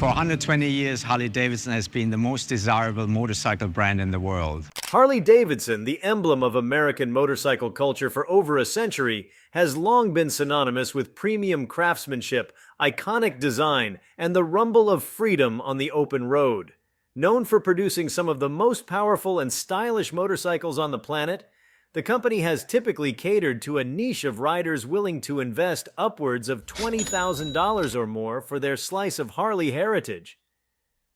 For 120 years, Harley Davidson has been the most desirable motorcycle brand in the world. Harley Davidson, the emblem of American motorcycle culture for over a century, has long been synonymous with premium craftsmanship, iconic design, and the rumble of freedom on the open road. Known for producing some of the most powerful and stylish motorcycles on the planet, the company has typically catered to a niche of riders willing to invest upwards of $20,000 or more for their slice of Harley heritage.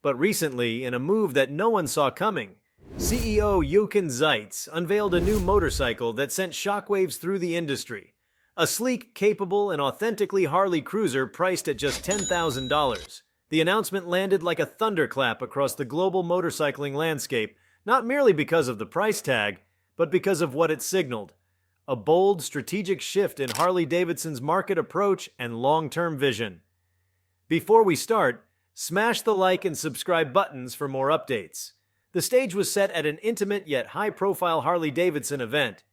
But recently, in a move that no one saw coming, CEO Jochen Zeitz unveiled a new motorcycle that sent shockwaves through the industry. A sleek, capable, and authentically Harley cruiser priced at just $10,000. The announcement landed like a thunderclap across the global motorcycling landscape, not merely because of the price tag, but because of what it signaled: a bold, strategic shift in Harley-Davidson's market approach and long-term vision. Before we start, smash the like and subscribe buttons for more updates. The stage was set at an intimate yet high-profile Harley-Davidson event.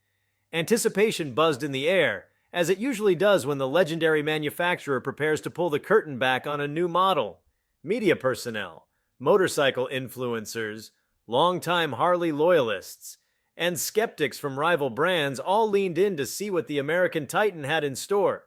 Anticipation buzzed in the air, as it usually does when the legendary manufacturer prepares to pull the curtain back on a new model. Media personnel, motorcycle influencers, longtime Harley loyalists, and skeptics from rival brands all leaned in to see what the American Titan had in store.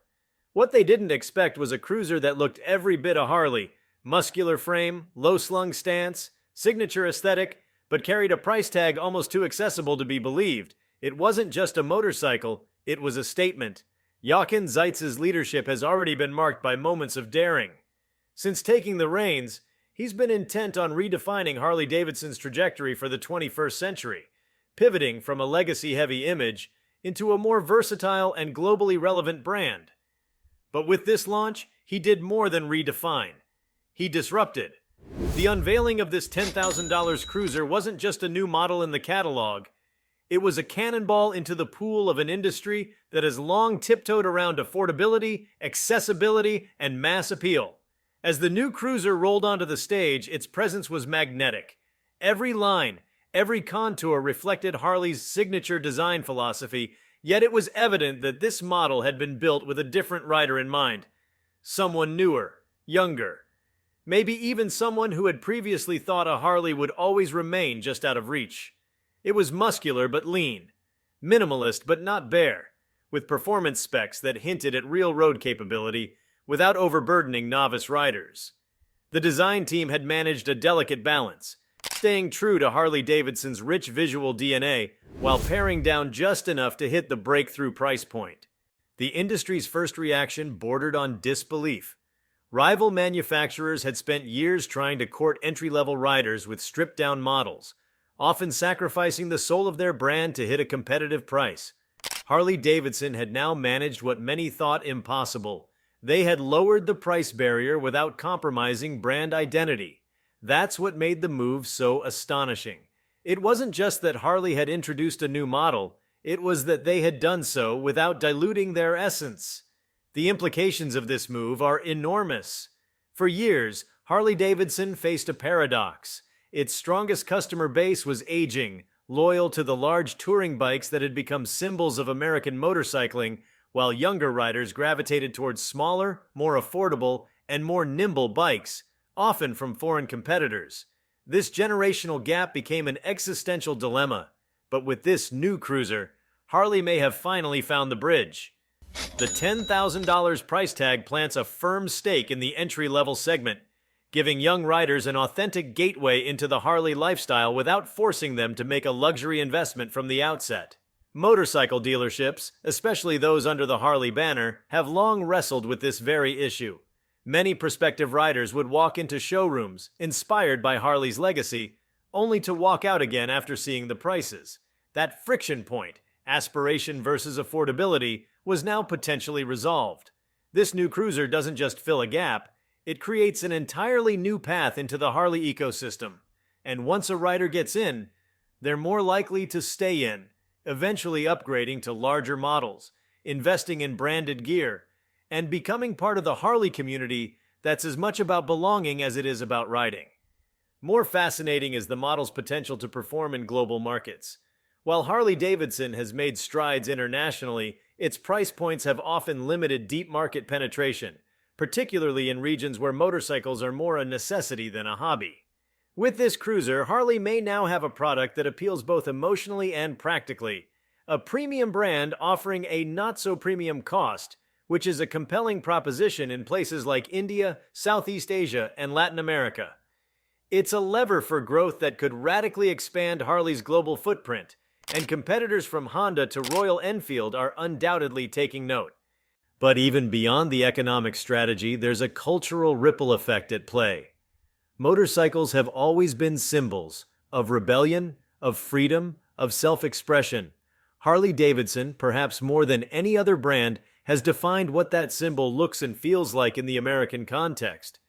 What they didn't expect was a cruiser that looked every bit a Harley: muscular frame, low-slung stance, signature aesthetic, but carried a price tag almost too accessible to be believed. It wasn't just a motorcycle, it was a statement. Jochen Zeitz's leadership has already been marked by moments of daring. Since taking the reins, he's been intent on redefining Harley-Davidson's trajectory for the 21st century, pivoting from a legacy-heavy image into a more versatile and globally relevant brand. But with this launch, he did more than redefine. He disrupted. The unveiling of this $10,000 cruiser wasn't just a new model in the catalog. It was a cannonball into the pool of an industry that has long tiptoed around affordability, accessibility, and mass appeal. As the new cruiser rolled onto the stage, its presence was magnetic. Every line, every contour reflected Harley's signature design philosophy, yet it was evident that this model had been built with a different rider in mind. Someone newer, younger, maybe even someone who had previously thought a Harley would always remain just out of reach. It was muscular but lean, minimalist but not bare, with performance specs that hinted at real road capability without overburdening novice riders. The design team had managed a delicate balance, staying true to Harley-Davidson's rich visual DNA while paring down just enough to hit the breakthrough price point. The industry's first reaction bordered on disbelief. Rival manufacturers had spent years trying to court entry-level riders with stripped-down models, often sacrificing the soul of their brand to hit a competitive price. Harley-Davidson had now managed what many thought impossible. They had lowered the price barrier without compromising brand identity. That's what made the move so astonishing. It wasn't just that Harley had introduced a new model, it was that they had done so without diluting their essence. The implications of this move are enormous. For years, Harley-Davidson faced a paradox. Its strongest customer base was aging, loyal to the large touring bikes that had become symbols of American motorcycling, while younger riders gravitated towards smaller, more affordable, and more nimble bikes, often from foreign competitors. This generational gap became an existential dilemma, but with this new cruiser, Harley may have finally found the bridge. The $10,000 price tag plants a firm stake in the entry-level segment, giving young riders an authentic gateway into the Harley lifestyle without forcing them to make a luxury investment from the outset. Motorcycle dealerships, especially those under the Harley banner, have long wrestled with this very issue. Many prospective riders would walk into showrooms, inspired by Harley's legacy, only to walk out again after seeing the prices. That friction point, aspiration versus affordability, was now potentially resolved. This new cruiser doesn't just fill a gap, it creates an entirely new path into the Harley ecosystem. And once a rider gets in, they're more likely to stay in, eventually upgrading to larger models, investing in branded gear, and becoming part of the Harley community that's as much about belonging as it is about riding. More fascinating is the model's potential to perform in global markets. While Harley-Davidson has made strides internationally, its price points have often limited deep market penetration. particularly in regions where motorcycles are more a necessity than a hobby. With this cruiser, Harley may now have a product that appeals both emotionally and practically, a premium brand offering a not-so-premium cost, which is a compelling proposition in places like India, Southeast Asia, and Latin America. It's a lever for growth that could radically expand Harley's global footprint, and competitors from Honda to Royal Enfield are undoubtedly taking note. But even beyond the economic strategy, there's a cultural ripple effect at play. Motorcycles have always been symbols of rebellion, of freedom, of self-expression. Harley Davidson, perhaps more than any other brand, has defined what that symbol looks and feels like in the American context.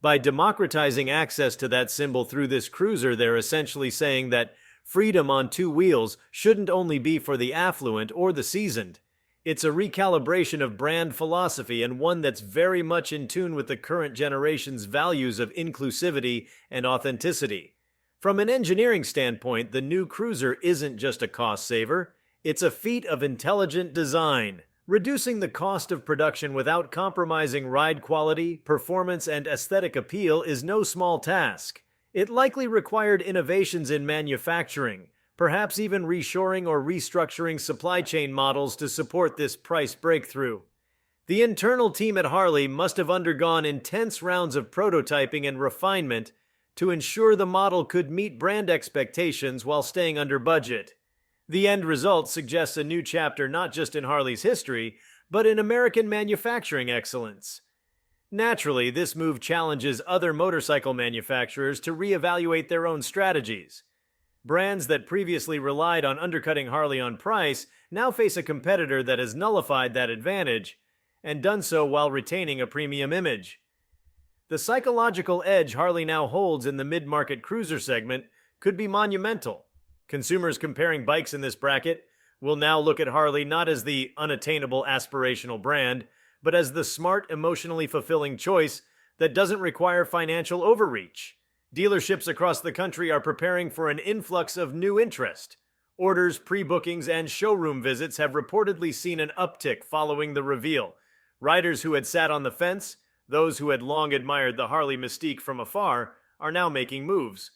By democratizing access to that symbol through this cruiser, they're essentially saying that freedom on two wheels shouldn't only be for the affluent or the seasoned. It's a recalibration of brand philosophy, and one that's very much in tune with the current generation's values of inclusivity and authenticity. From an engineering standpoint, the new cruiser isn't just a cost saver, it's a feat of intelligent design. Reducing the cost of production without compromising ride quality, performance, and aesthetic appeal is no small task. It likely required innovations in manufacturing, perhaps even reshoring or restructuring supply chain models to support this price breakthrough. The internal team at Harley must have undergone intense rounds of prototyping and refinement to ensure the model could meet brand expectations while staying under budget. The end result suggests a new chapter not just in Harley's history, but in American manufacturing excellence. Naturally, this move challenges other motorcycle manufacturers to reevaluate their own strategies. Brands that previously relied on undercutting Harley on price now face a competitor that has nullified that advantage, and done so while retaining a premium image. The psychological edge Harley now holds in the mid-market cruiser segment could be monumental. Consumers comparing bikes in this bracket will now look at Harley not as the unattainable aspirational brand, but as the smart, emotionally fulfilling choice that doesn't require financial overreach. Dealerships across the country are preparing for an influx of new interest. Orders, pre-bookings, and showroom visits have reportedly seen an uptick following the reveal. Riders who had sat on the fence, those who had long admired the Harley mystique from afar, are now making moves.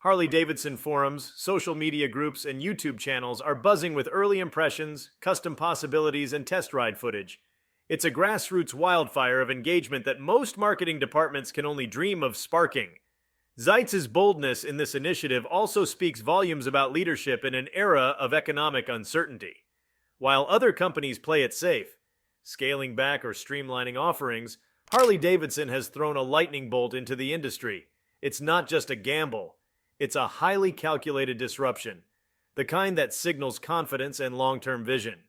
Harley Davidson forums, social media groups, and YouTube channels are buzzing with early impressions, custom possibilities, and test ride footage. It's a grassroots wildfire of engagement that most marketing departments can only dream of sparking. Zeitz's boldness in this initiative also speaks volumes about leadership in an era of economic uncertainty. While other companies play it safe, scaling back or streamlining offerings, Harley Davidson has thrown a lightning bolt into the industry. It's not just a gamble, it's a highly calculated disruption, the kind that signals confidence and long-term vision.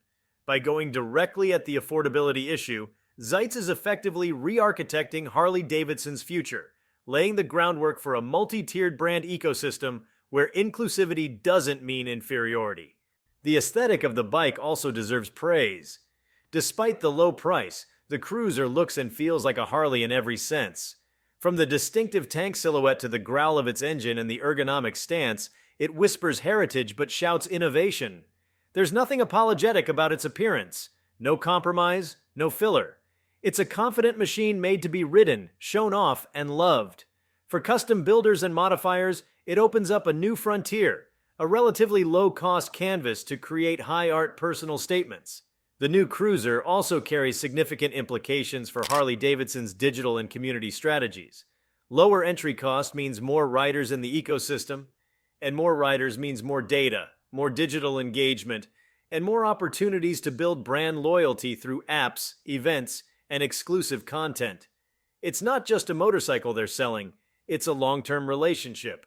By going directly at the affordability issue, Zeitz is effectively re-architecting Harley Davidson's future, laying the groundwork for a multi-tiered brand ecosystem where inclusivity doesn't mean inferiority. The aesthetic of the bike also deserves praise. Despite the low price, the cruiser looks and feels like a Harley in every sense. From the distinctive tank silhouette to the growl of its engine and the ergonomic stance, it whispers heritage but shouts innovation. There's nothing apologetic about its appearance. No compromise, no filler. It's a confident machine made to be ridden, shown off, and loved. For custom builders and modifiers, it opens up a new frontier, a relatively low-cost canvas to create high-art personal statements. The new cruiser also carries significant implications for Harley-Davidson's digital and community strategies. Lower entry cost means more riders in the ecosystem, and more riders means more data, more digital engagement, and more opportunities to build brand loyalty through apps, events, and exclusive content. It's not just a motorcycle they're selling, it's a long-term relationship.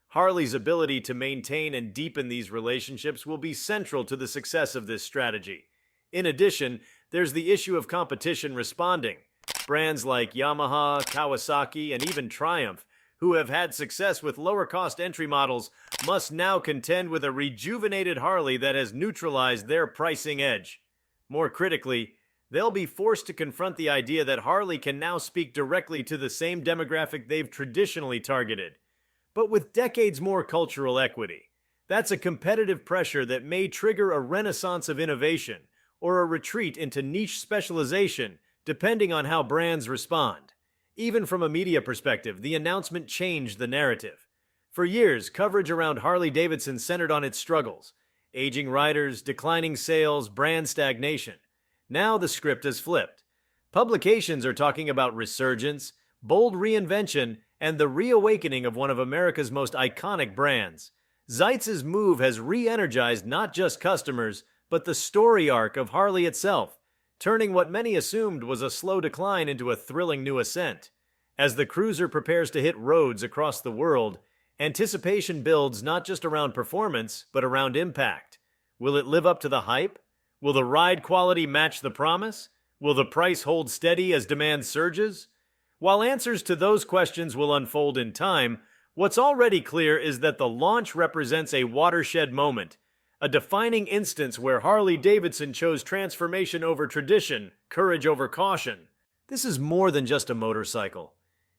Harley's ability to maintain and deepen these relationships will be central to the success of this strategy. In addition, there's the issue of competition responding. Brands like Yamaha, Kawasaki, and even Triumph, who have had success with lower-cost entry models, must now contend with a rejuvenated Harley that has neutralized their pricing edge. More critically, they'll be forced to confront the idea that Harley can now speak directly to the same demographic they've traditionally targeted, but with decades more cultural equity. That's a competitive pressure that may trigger a renaissance of innovation, or a retreat into niche specialization depending on how brands respond. Even from a media perspective, the announcement changed the narrative. For years, coverage around Harley Davidson centered on its struggles: aging riders, declining sales, brand stagnation. Now the script has flipped. Publications are talking about resurgence, bold reinvention, and the reawakening of one of America's most iconic brands. Zeitz's move has re-energized not just customers, but the story arc of Harley itself, turning what many assumed was a slow decline into a thrilling new ascent. As the cruiser prepares to hit roads across the world, anticipation builds not just around performance, but around impact. Will it live up to the hype? Will the ride quality match the promise? Will the price hold steady as demand surges? While answers to those questions will unfold in time, what's already clear is that the launch represents a watershed moment, a defining instance where Harley Davidson chose transformation over tradition, courage over caution. This is more than just a motorcycle.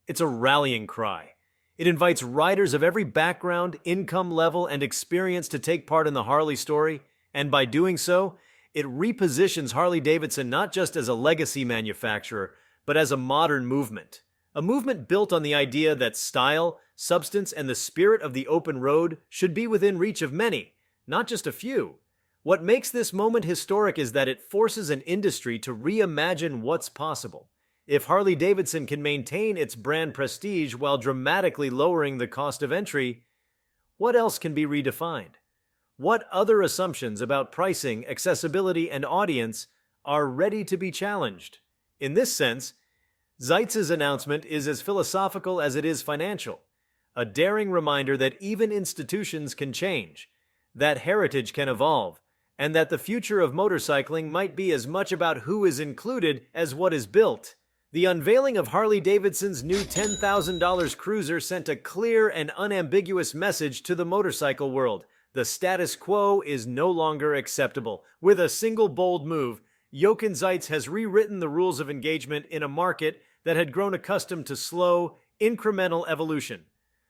It's a rallying cry. It invites riders of every background, income level, and experience to take part in the Harley story, and by doing so, it repositions Harley Davidson not just as a legacy manufacturer, but as a modern movement. A movement built on the idea that style, substance, and the spirit of the open road should be within reach of many, not just a few. What makes this moment historic is that it forces an industry to reimagine what's possible. If Harley Davidson can maintain its brand prestige while dramatically lowering the cost of entry, what else can be redefined? What other assumptions about pricing, accessibility, and audience are ready to be challenged? In this sense, Zeitz's announcement is as philosophical as it is financial, a daring reminder that even institutions can change, that heritage can evolve, and that the future of motorcycling might be as much about who is included as what is built. The unveiling of Harley Davidson's new $10,000 cruiser sent a clear and unambiguous message to the motorcycle world. The status quo is no longer acceptable. With a single bold move, Jochen Zeitz has rewritten the rules of engagement in a market that had grown accustomed to slow, incremental evolution.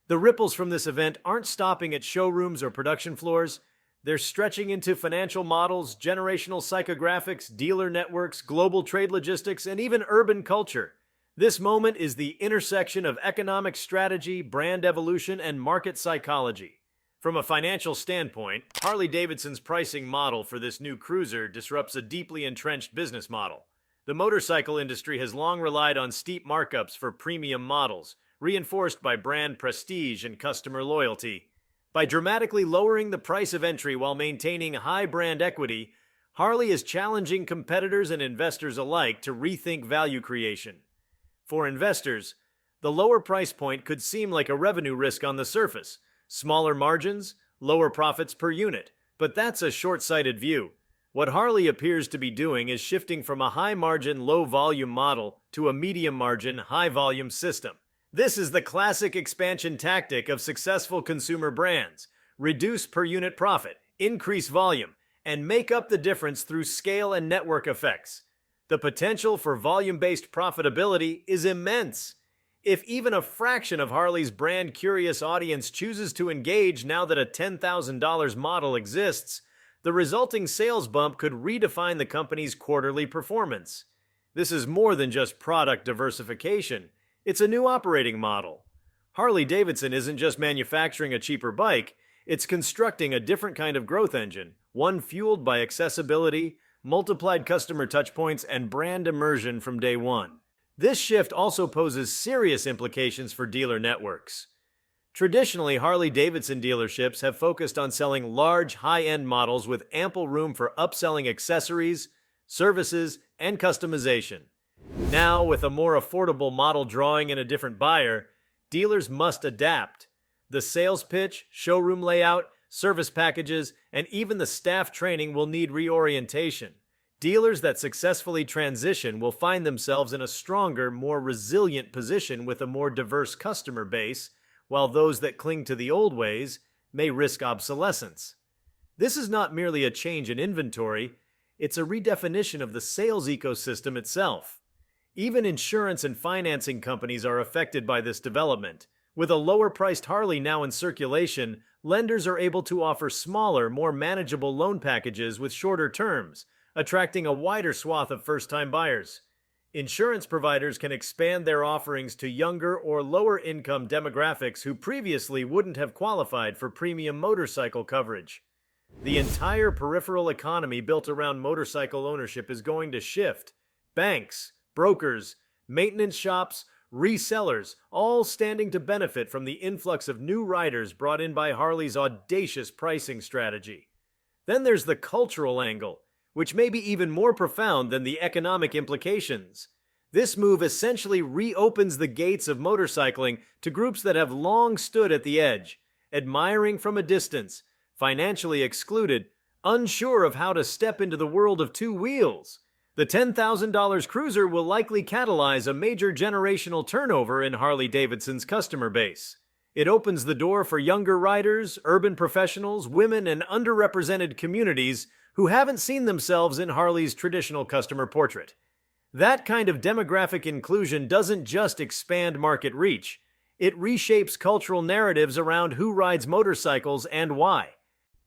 The ripples from this event aren't stopping at showrooms or production floors. They're stretching into financial models, generational psychographics, dealer networks, global trade logistics, and even urban culture. This moment is the intersection of economic strategy, brand evolution, and market psychology. From a financial standpoint, Harley-Davidson's pricing model for this new cruiser disrupts a deeply entrenched business model. The motorcycle industry has long relied on steep markups for premium models, reinforced by brand prestige and customer loyalty. By dramatically lowering the price of entry while maintaining high brand equity, Harley is challenging competitors and investors alike to rethink value creation. For investors, the lower price point could seem like a revenue risk on the surface: smaller margins, lower profits per unit. But that's a short-sighted view. What Harley appears to be doing is shifting from a high-margin, low-volume model to a medium-margin, high-volume system. This is the classic expansion tactic of successful consumer brands: reduce per unit profit, increase volume, and make up the difference through scale and network effects. The potential for volume-based profitability is immense. If even a fraction of Harley's brand-curious audience chooses to engage now that a $10,000 model exists, the resulting sales bump could redefine the company's quarterly performance. This is more than just product diversification. It's a new operating model. Harley-Davidson isn't just manufacturing a cheaper bike, it's constructing a different kind of growth engine, one fueled by accessibility, multiplied customer touchpoints, and brand immersion from day one. This shift also poses serious implications for dealer networks. Traditionally, Harley-Davidson dealerships have focused on selling large, high-end models with ample room for upselling accessories, services, and customization. Now, with a more affordable model drawing in a different buyer, dealers must adapt. The sales pitch, showroom layout, service packages, and even the staff training will need reorientation. Dealers that successfully transition will find themselves in a stronger, more resilient position with a more diverse customer base, while those that cling to the old ways may risk obsolescence. This is not merely a change in inventory, it's a redefinition of the sales ecosystem itself. Even insurance and financing companies are affected by this development. With a lower-priced Harley now in circulation, lenders are able to offer smaller, more manageable loan packages with shorter terms, attracting a wider swath of first-time buyers. Insurance providers can expand their offerings to younger or lower income demographics who previously wouldn't have qualified for premium motorcycle coverage. The entire peripheral economy built around motorcycle ownership is going to shift. Banks, brokers, maintenance shops, resellers, all standing to benefit from the influx of new riders brought in by Harley's audacious pricing strategy. Then there's the cultural angle, which may be even more profound than the economic implications. This move essentially reopens the gates of motorcycling to groups that have long stood at the edge, admiring from a distance, financially excluded, unsure of how to step into the world of two wheels. The $10,000 cruiser will likely catalyze a major generational turnover in Harley Davidson's customer base. It opens the door for younger riders, urban professionals, women, and underrepresented communities who haven't seen themselves in Harley's traditional customer portrait. That kind of demographic inclusion doesn't just expand market reach, it reshapes cultural narratives around who rides motorcycles and why.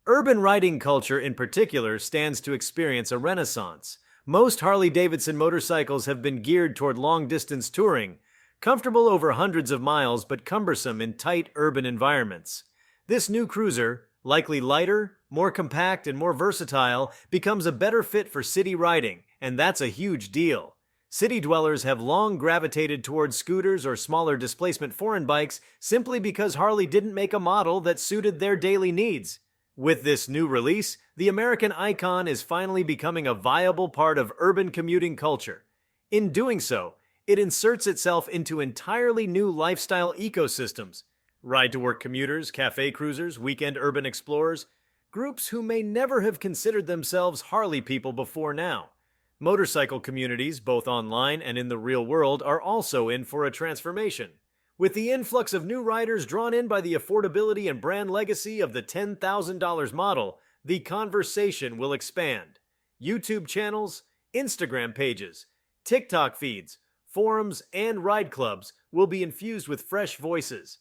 Urban riding culture in particular stands to experience a renaissance. Most Harley-Davidson motorcycles have been geared toward long-distance touring, comfortable over hundreds of miles but cumbersome in tight urban environments. This new cruiser, likely lighter, more compact, and more versatile, becomes a better fit for city riding, and that's a huge deal. City dwellers have long gravitated towards scooters or smaller displacement foreign bikes simply because Harley didn't make a model that suited their daily needs. With this new release, the American icon is finally becoming a viable part of urban commuting culture. In doing so, it inserts itself into entirely new lifestyle ecosystems. Ride-to-work commuters, cafe cruisers, weekend urban explorers, groups who may never have considered themselves Harley people before now. Motorcycle communities, both online and in the real world, are also in for a transformation. With the influx of new riders drawn in by the affordability and brand legacy of the $10,000 model, the conversation will expand. YouTube channels, Instagram pages, TikTok feeds, forums, and ride clubs will be infused with fresh voices.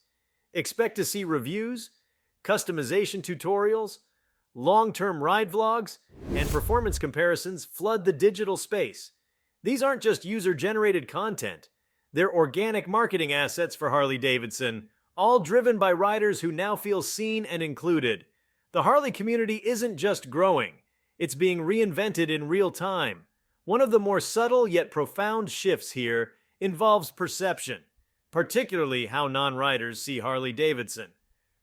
Expect to see reviews, customization tutorials, long-term ride vlogs, and performance comparisons flood the digital space. These aren't just user-generated content. They're organic marketing assets for Harley-Davidson, all driven by riders who now feel seen and included. The Harley community isn't just growing, it's being reinvented in real time. One of the more subtle yet profound shifts here involves perception, particularly how non-riders see Harley-Davidson.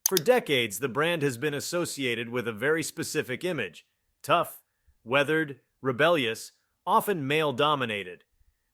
For decades, the brand has been associated with a very specific image: tough, weathered, rebellious, often male-dominated.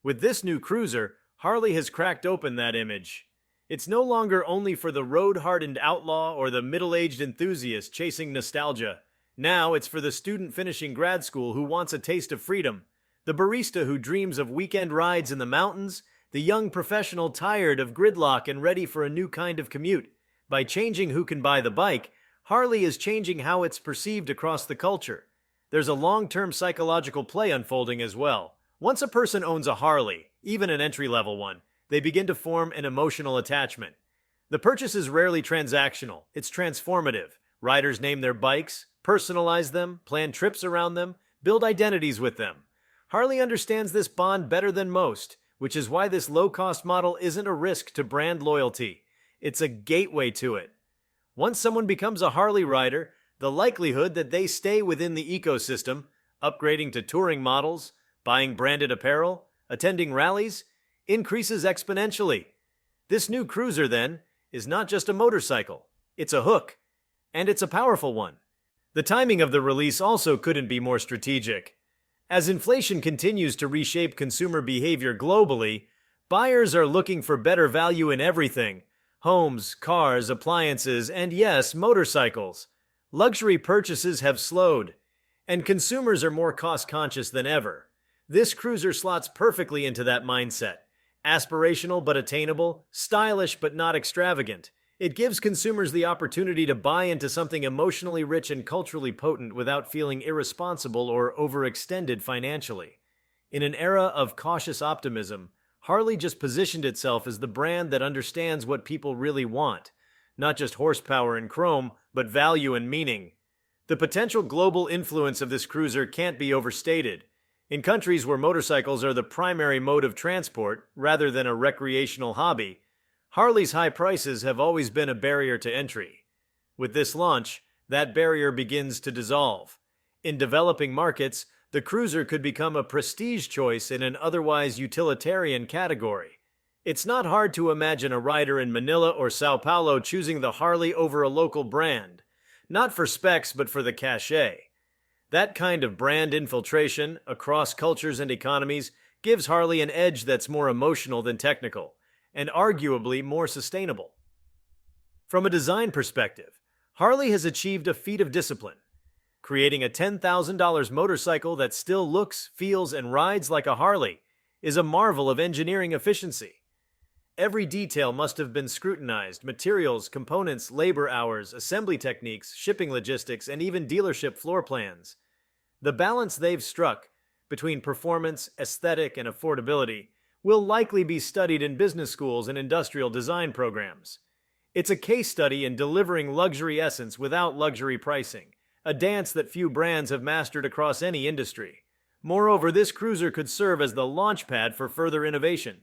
With this new cruiser, Harley has cracked open that image. It's no longer only for the road-hardened outlaw or the middle-aged enthusiast chasing nostalgia. Now it's for the student finishing grad school who wants a taste of freedom, the barista who dreams of weekend rides in the mountains, the young professional tired of gridlock and ready for a new kind of commute. By changing who can buy the bike, Harley is changing how it's perceived across the culture. There's a long-term psychological play unfolding as well. Once a person owns a Harley, even an entry-level one, they begin to form an emotional attachment. The purchase is rarely transactional, it's transformative. Riders name their bikes, personalize them, plan trips around them, build identities with them. Harley understands this bond better than most, which is why this low-cost model isn't a risk to brand loyalty. It's a gateway to it. Once someone becomes a Harley rider, the likelihood that they stay within the ecosystem, upgrading to touring models, buying branded apparel, attending rallies, increases exponentially. This new cruiser, then, is not just a motorcycle. It's a hook. And it's a powerful one. The timing of the release also couldn't be more strategic. As inflation continues to reshape consumer behavior globally, buyers are looking for better value in everything: homes, cars, appliances, and yes, motorcycles. Luxury purchases have slowed, and consumers are more cost-conscious than ever. This cruiser slots perfectly into that mindset. Aspirational but attainable, stylish but not extravagant. It gives consumers the opportunity to buy into something emotionally rich and culturally potent without feeling irresponsible or overextended financially. In an era of cautious optimism, Harley just positioned itself as the brand that understands what people really want. Not just horsepower and chrome, but value and meaning. The potential global influence of this cruiser can't be overstated. In countries where motorcycles are the primary mode of transport rather than a recreational hobby, Harley's high prices have always been a barrier to entry. With this launch, that barrier begins to dissolve. In developing markets, the cruiser could become a prestige choice in an otherwise utilitarian category. It's not hard to imagine a rider in Manila or Sao Paulo choosing the Harley over a local brand, not for specs but for the cachet. That kind of brand infiltration across cultures and economies gives Harley an edge that's more emotional than technical, and arguably more sustainable. From a design perspective, Harley has achieved a feat of discipline. Creating a $10,000 motorcycle that still looks, feels, and rides like a Harley is a marvel of engineering efficiency. Every detail must have been scrutinized: materials, components, labor hours, assembly techniques, shipping logistics, and even dealership floor plans. The balance they've struck between performance, aesthetic, and affordability will likely be studied in business schools and industrial design programs. It's a case study in delivering luxury essence without luxury pricing, a dance that few brands have mastered across any industry. Moreover, this cruiser could serve as the launchpad for further innovation.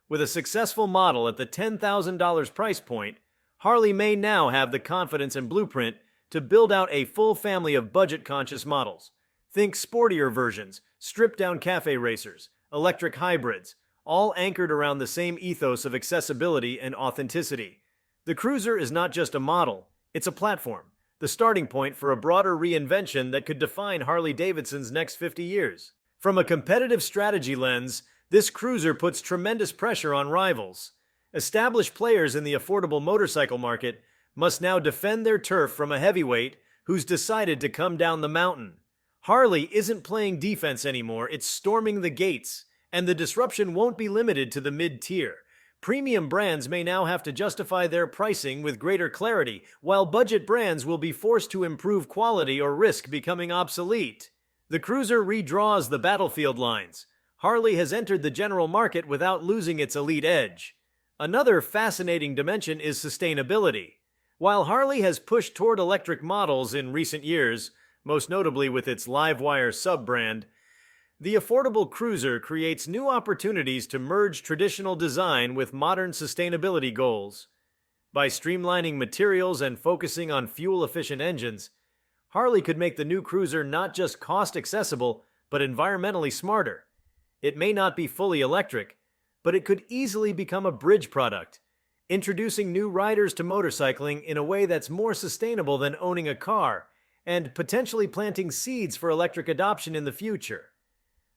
With a successful model at the $10,000 price point, Harley may now have the confidence and blueprint to build out a full family of budget-conscious models. Think sportier versions, stripped-down cafe racers, electric hybrids, all anchored around the same ethos of accessibility and authenticity. The cruiser is not just a model, it's a platform, the starting point for a broader reinvention that could define Harley Davidson's next 50 years. From a competitive strategy lens, this cruiser puts tremendous pressure on rivals. Established players in the affordable motorcycle market must now defend their turf from a heavyweight who's decided to come down the mountain. Harley isn't playing defense anymore, it's storming the gates, and the disruption won't be limited to the mid-tier. Premium brands may now have to justify their pricing with greater clarity, while budget brands will be forced to improve quality or risk becoming obsolete. The cruiser redraws the battlefield lines. Harley has entered the general market without losing its elite edge. Another fascinating dimension is sustainability. While Harley has pushed toward electric models in recent years, most notably with its Livewire sub-brand, the affordable cruiser creates new opportunities to merge traditional design with modern sustainability goals. By streamlining materials and focusing on fuel-efficient engines, Harley could make the new cruiser not just cost-accessible, but environmentally smarter. It may not be fully electric, but it could easily become a bridge product, introducing new riders to motorcycling in a way that's more sustainable than owning a car, and potentially planting seeds for electric adoption in the future.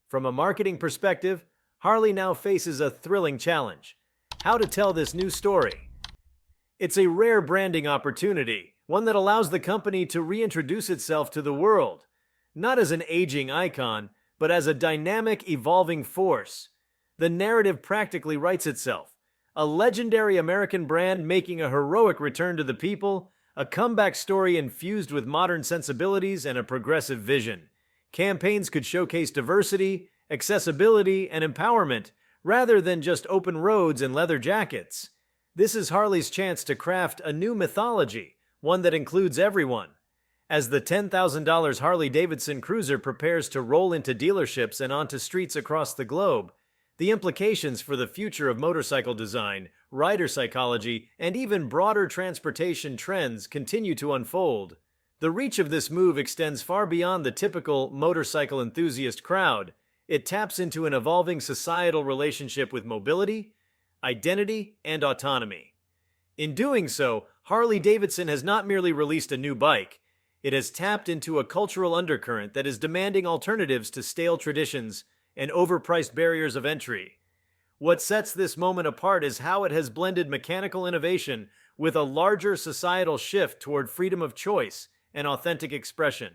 From a marketing perspective, Harley now faces a thrilling challenge: how to tell this new story. It's a rare branding opportunity, one that allows the company to reintroduce itself to the world, not as an aging icon, but as a dynamic, evolving force. The narrative practically writes itself: a legendary American brand making a heroic return to the people, a comeback story infused with modern sensibilities and a progressive vision. Campaigns could showcase diversity, accessibility, and empowerment, rather than just open roads and leather jackets. This is Harley's chance to craft a new mythology, one that includes everyone. As the $10,000 Harley Davidson cruiser prepares to roll into dealerships and onto streets across the globe, the implications for the future of motorcycle design, rider psychology, and even broader transportation trends continue to unfold. The reach of this move extends far beyond the typical motorcycle enthusiast crowd. It taps into an evolving societal relationship with mobility, identity, and autonomy. In doing so, Harley Davidson has not merely released a new bike. It has tapped into a cultural undercurrent that is demanding alternatives to stale traditions and overpriced barriers of entry. What sets this moment apart is how it has blended mechanical innovation with a larger societal shift toward freedom of choice and authentic expression.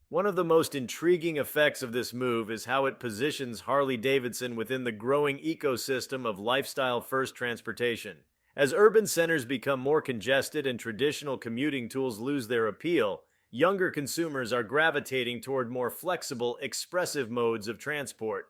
One of the most intriguing effects of this move is how it positions Harley Davidson within the growing ecosystem of lifestyle-first transportation. As urban centers become more congested and traditional commuting tools lose their appeal, younger consumers are gravitating toward more flexible, expressive modes of transport.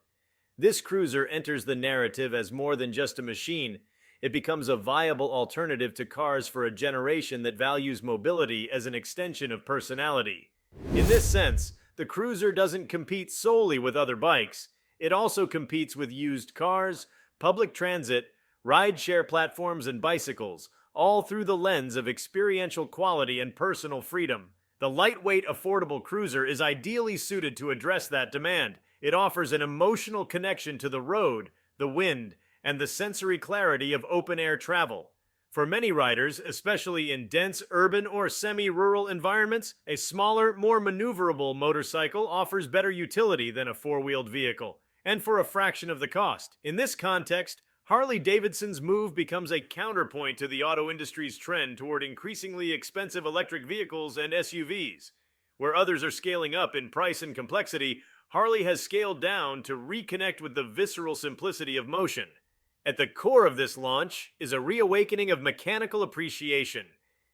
This cruiser enters the narrative as more than just a machine. It becomes a viable alternative to cars for a generation that values mobility as an extension of personality. In this sense, the Cruiser doesn't compete solely with other bikes. It also competes with used cars, public transit, ride-share platforms, and bicycles, all through the lens of experiential quality and personal freedom. The lightweight, affordable Cruiser is ideally suited to address that demand. It offers an emotional connection to the road, the wind, and the sensory clarity of open-air travel. For many riders, especially in dense urban or semi-rural environments, a smaller, more maneuverable motorcycle offers better utility than a four-wheeled vehicle, and for a fraction of the cost. In this context, Harley Davidson's move becomes a counterpoint to the auto industry's trend toward increasingly expensive electric vehicles and SUVs. Where others are scaling up in price and complexity, Harley has scaled down to reconnect with the visceral simplicity of motion. At the core of this launch is a reawakening of mechanical appreciation.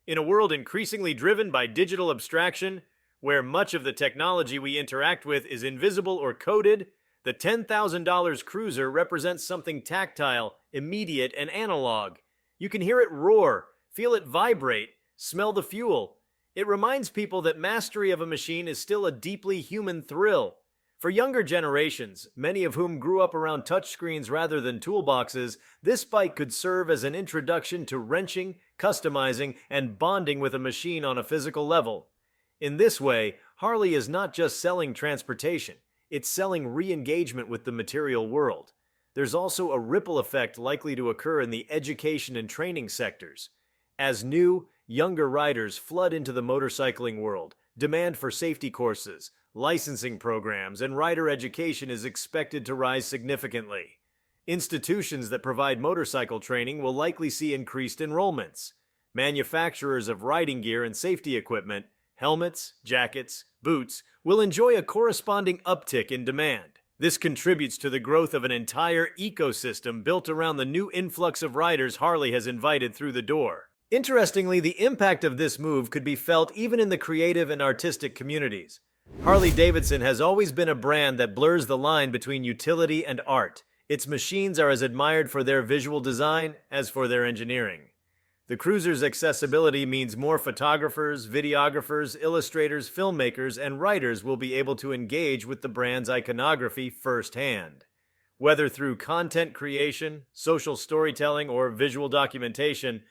In a world increasingly driven by digital abstraction, where much of the technology we interact with is invisible or coded, the $10,000 Cruiser represents something tactile, immediate, and analog. You can hear it roar, feel it vibrate, smell the fuel. It reminds people that mastery of a machine is still a deeply human thrill. For younger generations, many of whom grew up around touchscreens rather than toolboxes, this bike could serve as an introduction to wrenching, customizing, and bonding with a machine on a physical level. In this way, Harley is not just selling transportation. It's selling re-engagement with the material world. There's also a ripple effect likely to occur in the education and training sectors. As new, younger riders flood into the motorcycling world, demand for safety courses, licensing programs, and rider education is expected to rise significantly. Institutions that provide motorcycle training will likely see increased enrollments. Manufacturers of riding gear and safety equipment, helmets, jackets, boots, will enjoy a corresponding uptick in demand. This contributes to the growth of an entire ecosystem built around the new influx of riders Harley has invited through the door. Interestingly, the impact of this move could be felt even in the creative and artistic communities. Harley Davidson has always been a brand that blurs the line between utility and art. Its machines are as admired for their visual design as for their engineering. The Cruiser's accessibility means more photographers, videographers, illustrators, filmmakers, and writers will be able to engage with the brand's iconography firsthand. Whether through content creation, social storytelling, or visual documentation,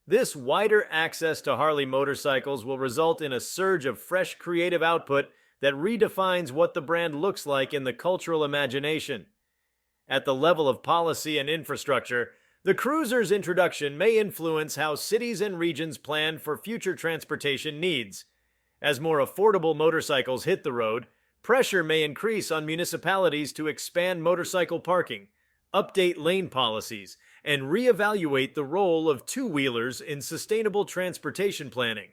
this wider access to Harley motorcycles will result in a surge of fresh creative output that redefines what the brand looks like in the cultural imagination. At the level of policy and infrastructure, the Cruiser's introduction may influence how cities and regions plan for future transportation needs. As more affordable motorcycles hit the road, pressure may increase on municipalities to expand motorcycle parking, update lane policies, and reevaluate the role of two-wheelers in sustainable transportation planning.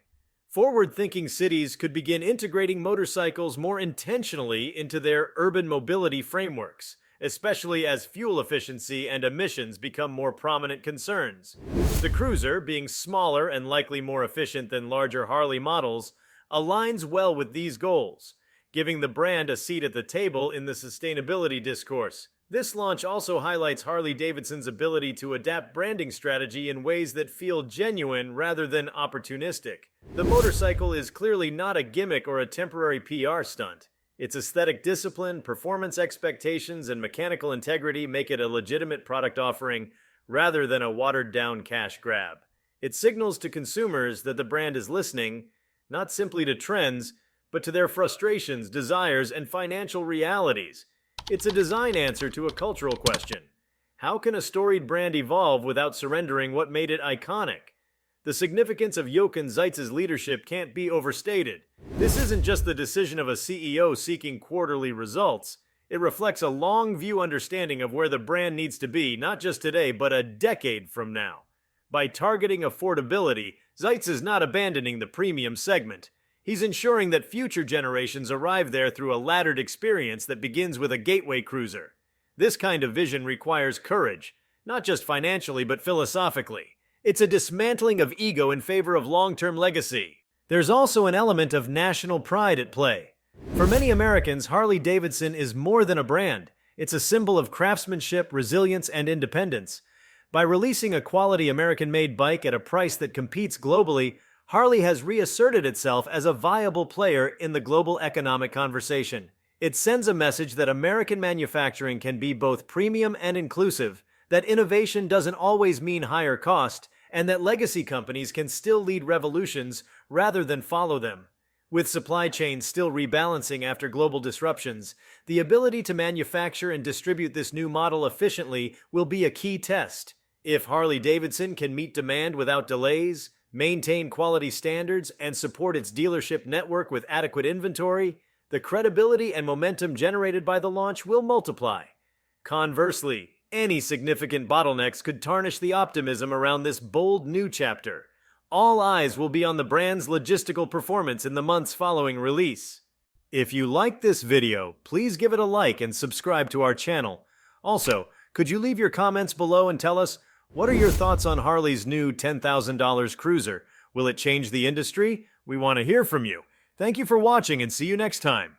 Forward-thinking cities could begin integrating motorcycles more intentionally into their urban mobility frameworks, especially as fuel efficiency and emissions become more prominent concerns. The Cruiser, being smaller and likely more efficient than larger Harley models, aligns well with these goals, giving the brand a seat at the table in the sustainability discourse. This launch also highlights Harley Davidson's ability to adapt branding strategy in ways that feel genuine rather than opportunistic. The motorcycle is clearly not a gimmick or a temporary PR stunt. Its aesthetic discipline, performance expectations, and mechanical integrity make it a legitimate product offering rather than a watered-down cash grab. It signals to consumers that the brand is listening, not simply to trends, but to their frustrations, desires, and financial realities. It's a design answer to a cultural question. How can a storied brand evolve without surrendering what made it iconic? The significance of Jochen Zeitz's leadership can't be overstated. This isn't just the decision of a CEO seeking quarterly results. It reflects a long-view understanding of where the brand needs to be, not just today, but a decade from now. By targeting affordability, Zeitz is not abandoning the premium segment. He's ensuring that future generations arrive there through a laddered experience that begins with a gateway cruiser. This kind of vision requires courage, not just financially but philosophically. It's a dismantling of ego in favor of long-term legacy. There's also an element of national pride at play. For many Americans, Harley Davidson is more than a brand. It's a symbol of craftsmanship, resilience, and independence. By releasing a quality American-made bike at a price that competes globally, Harley has reasserted itself as a viable player in the global economic conversation. It sends a message that American manufacturing can be both premium and inclusive, that innovation doesn't always mean higher cost, and that legacy companies can still lead revolutions rather than follow them. With supply chains still rebalancing after global disruptions, the ability to manufacture and distribute this new model efficiently will be a key test. If Harley Davidson can meet demand without delays, maintain quality standards, and support its dealership network with adequate inventory, the credibility and momentum generated by the launch will multiply. Conversely, any significant bottlenecks could tarnish the optimism around this bold new chapter. All eyes will be on the brand's logistical performance in the months following release. If you liked this video, please give it a like and subscribe to our channel. Also, could you leave your comments below and tell us, what are your thoughts on Harley's new $10,000 cruiser? Will it change the industry? We want to hear from you. Thank you for watching and see you next time.